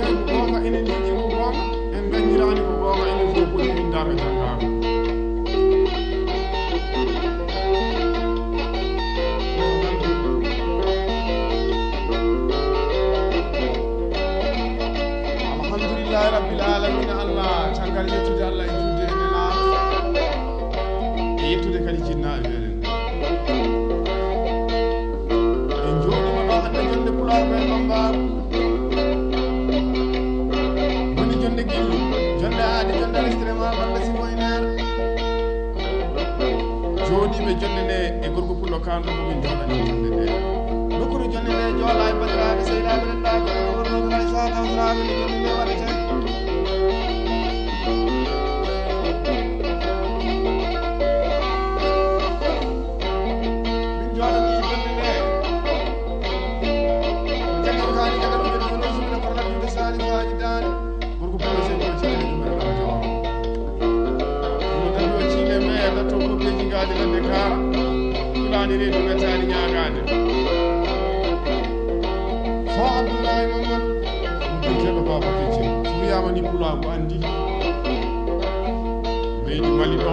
kay ko gonga enen jogui ko gonga en gañirani ko gonga enen fof ko min darga jangaga alhamdulillahi rabbil alamin Allah caggal yettude Allah e juude en laata e yettude kadi jinnaɓe meɗen en jooɗima ɗo hande jonde Pulaar men Bambar woni jonde Gilli jonde Aadi jonde Alextrêmement banda Simoyner jooɗiɓe jonde nde e gorko pullo kanɗo komin jooɗani jonde nde nokkude jonde nde jooɗa e bandiraɓe sehilaɓe rendaɓe wornoɓe Aïssa tawtiraɓe no jonde nde waɗete ni pula ko andi beedi Mali ɗo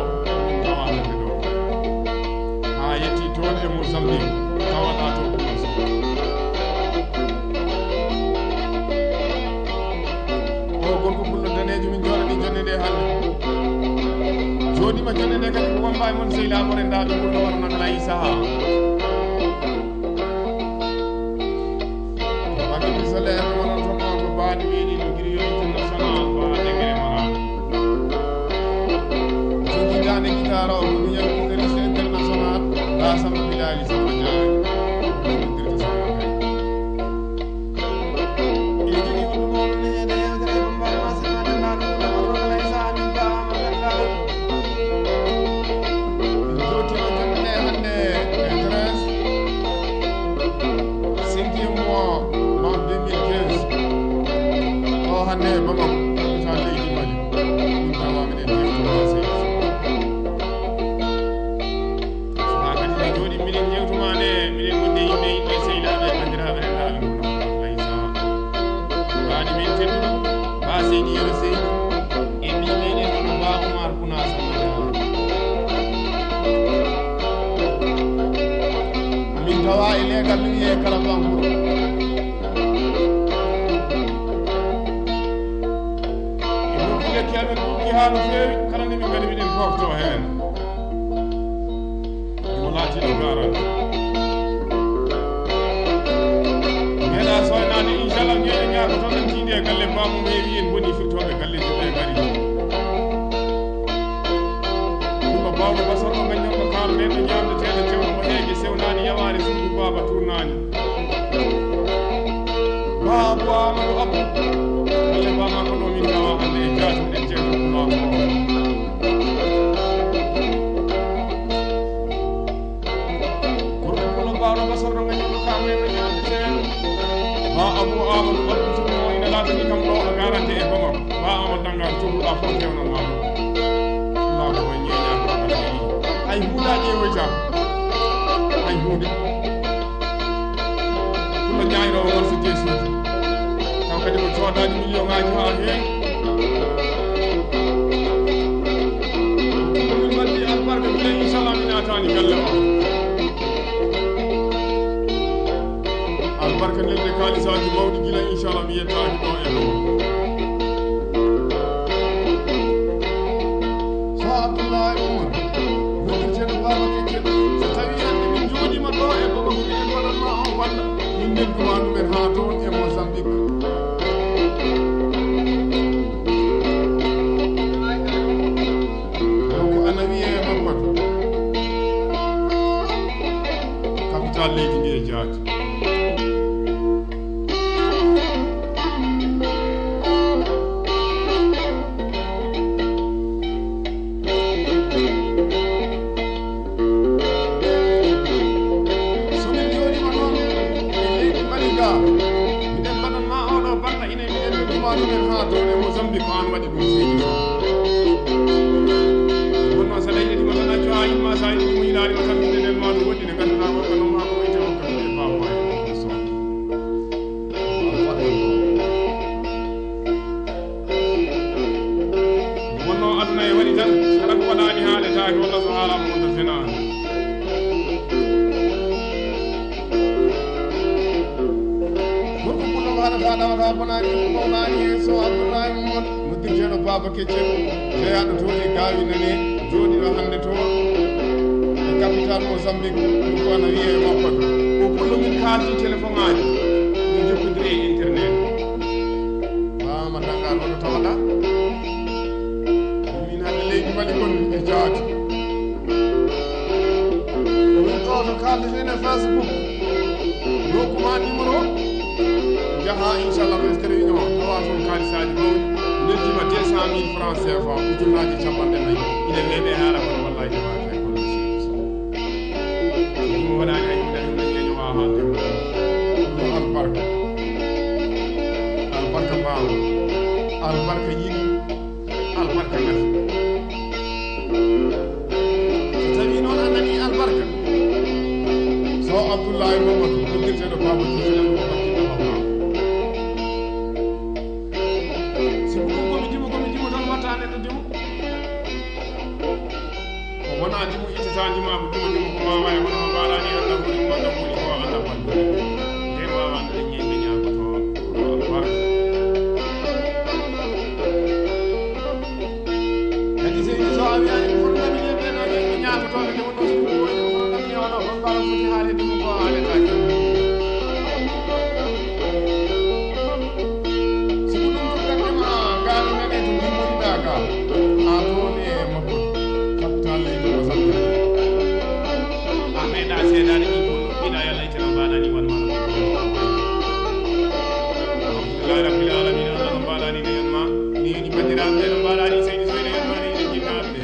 tawatande ɗo ha yetti toon e Mozambique tawaɗa to o gorko pullo danejo min jooɗani jonde nde hande jooɗima jonde nde kadi ko wamba e moon sehilaɓe rendaɓe ɓurɗo warnaka layi saaha baɗi misalaire wonon toon on ko baadi weeɗi no grillon international baadegere mara jogiɗane guitare o ko ɗuñal communauté international Gassama Bilali Samba Ndiaye dirta Samba kay e jogui wondumoɗo ne heede yewtere e Bambar masinade naɗo ɗoɗo lay saamin bama gandal en jottima jonde nde hande e 13 5e mois non 2015 o hande e Bamako ta leydi Mali ɗum tawamen en jewtumasey ha kadi ne jooɗi minen jewtumane minen wonde yimɓe sehilaɓe bandiraɓe rendaɓe gono laysa waɗi min tedduɗo ba seydi yero seydi e mbi meɗen oɗo ba Oumar Bouna Samba min tawa e legal mi wiye kala bankour amen ɗuɗɗi ha no feewi kala nde min kadi miɗen pofto hen imo laatiɗo garande meeɗa soynade inchallah ngeɗe ñaako toon en tiinde e galle bamum heewi en boni firtoɓe galleji ɓe gari ɗumba bawɗo basorɗo gaññonɗo kaaro nden ɗo ñamdeteɗe tewno mo heeƴe sewnani yawari suudu baba tournani babu Amadou Abdou galle bama ko ɗo min tawa hande e jaatum ɗen ceeɗo Pulaar o gorko pullo bawɗo basorɗo gaññonɗo kaaro nden ɗo ñamdeteɗe ba Abou Amadou Abdou tugno ina laatani kam ɗo o garante e Bamako ba Amadou dangal cohluɗa fof tewnanma ɗo Pulaar ko e ñeñako hay hundaji e woytama hay hunde pullo ñayrowo won so jeesuji taw kadi ko coodaji million ngaji ha heewi min mballi albarka minen inchallah mi natani galle o albarka nelde kalisaji mawɗi gila inchallah mi yettaki ɗo e ɗo so Abdoullahi Oumar wonirteɗo babake ceɗo so tawi hande min jooɗima ɗo e Bamako miɗen waɗanma on walla min nedduma ɗumen ha toon e Mozambique capital leydi ndi e jaati somin jooɗima noon e leydi Mali ga miɗen mbaɗanma oɗo balla ine miɗen nedduma ɗumen ha toon e Mozambique ko an waɗi ɗum seydi wonno so leyɗetima tan accu ha yimma sa yiɗi ɗum yiɗanima tan minen ma ɗum woɗɗi ne ganduɗa wonko noon ma ko wiyte on kam e bamma ala mo do fena ko ko no hada da da bonani ko nani so abdullahi mo mudirjeɗo baba kecce jeyaɗo to e gawi nane joni ɗo hande to capital Mozambique ko na wiye makko ko kullu min kaldi téléphone aji ni jokkodiri internet ma tanga no tawada min hande leydi bali kon e jaati min to no kaldi ne Facebook do ko ma numéro jaha inchallah be réunion to wa ton kalisaji mawdi neddima 200.000 francs CFA ujunnaji capanɗe nayi ine leyɗe haala kono wallahi jamaa wala ay ay ñu wa ha dem albarka baaw albarka yini albarka naf tawi non anani albarka so abdullahi mamadou ko dirte do baba ci ko bakki do baba si ko mi dimo tan watane do dimo ko wona dimo itata ma bu dimo ko mama e hono bala ni anda ko ni wanda ko ni ko anda ko de ma wanda ni be nya ko to albarka hadi sey so abi ani ko na mi be na ni nya ko to de mo no ko ko na mi wala ko bala fu ci hale dimo ko ale ta si ko dum ko ka ma gal na ne to dimo ni daga a to ne mo ko capital le ko sa da sai da ni ko ina ya laita nan bana ni wannan alhamdulillah rabbil alamin nan bana ni ne ma ni ni bandira nan bana ni sai ni sai ne ma ni ni na ne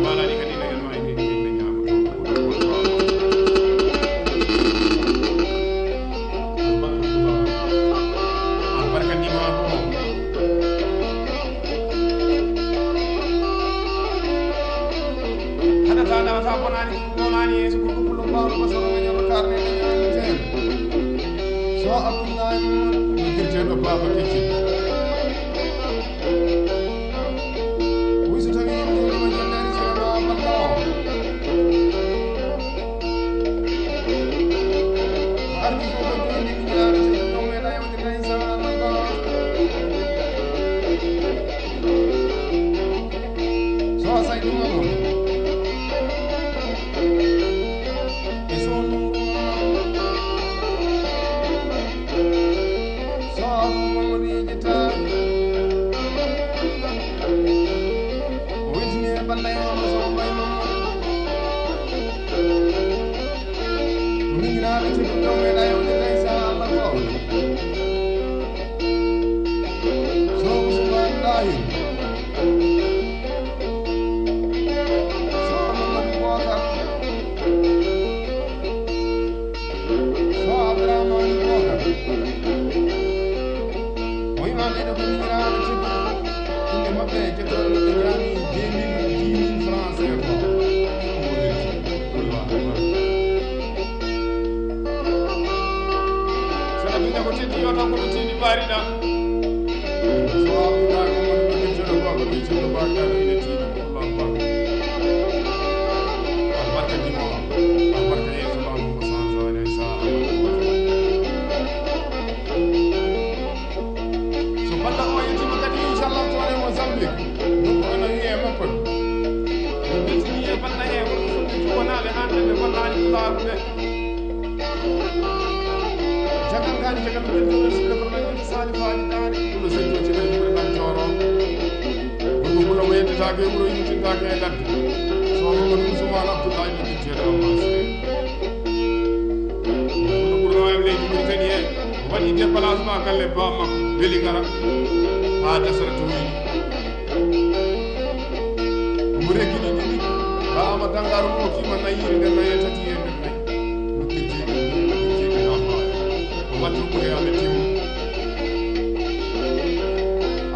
bana ni kadina yan ma ni ni nya albarka ni ma ko hada ta da ta bonani bonani su ko Baru masuk menyambut karne dengan so Abdullah kerja do baba kecil wis tadi ini macam dari sana apa no arti ko ini biar no me da yang dengan sana apa so saya itu mau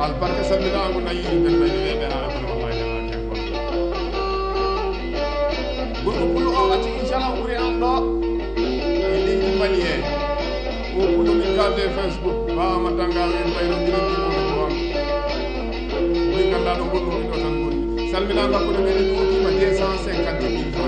albarka salmina ko na yiri ben ben be be ala ko wallahi ala ke ko bulu o ati inshallah wuri am do ili ni maliye ko bulu mi kalde Facebook ba ma tangal en bayro dina ko ko wuri kanda do bulu do tan bulu salminanga kono men ɗum tima 250 000 francs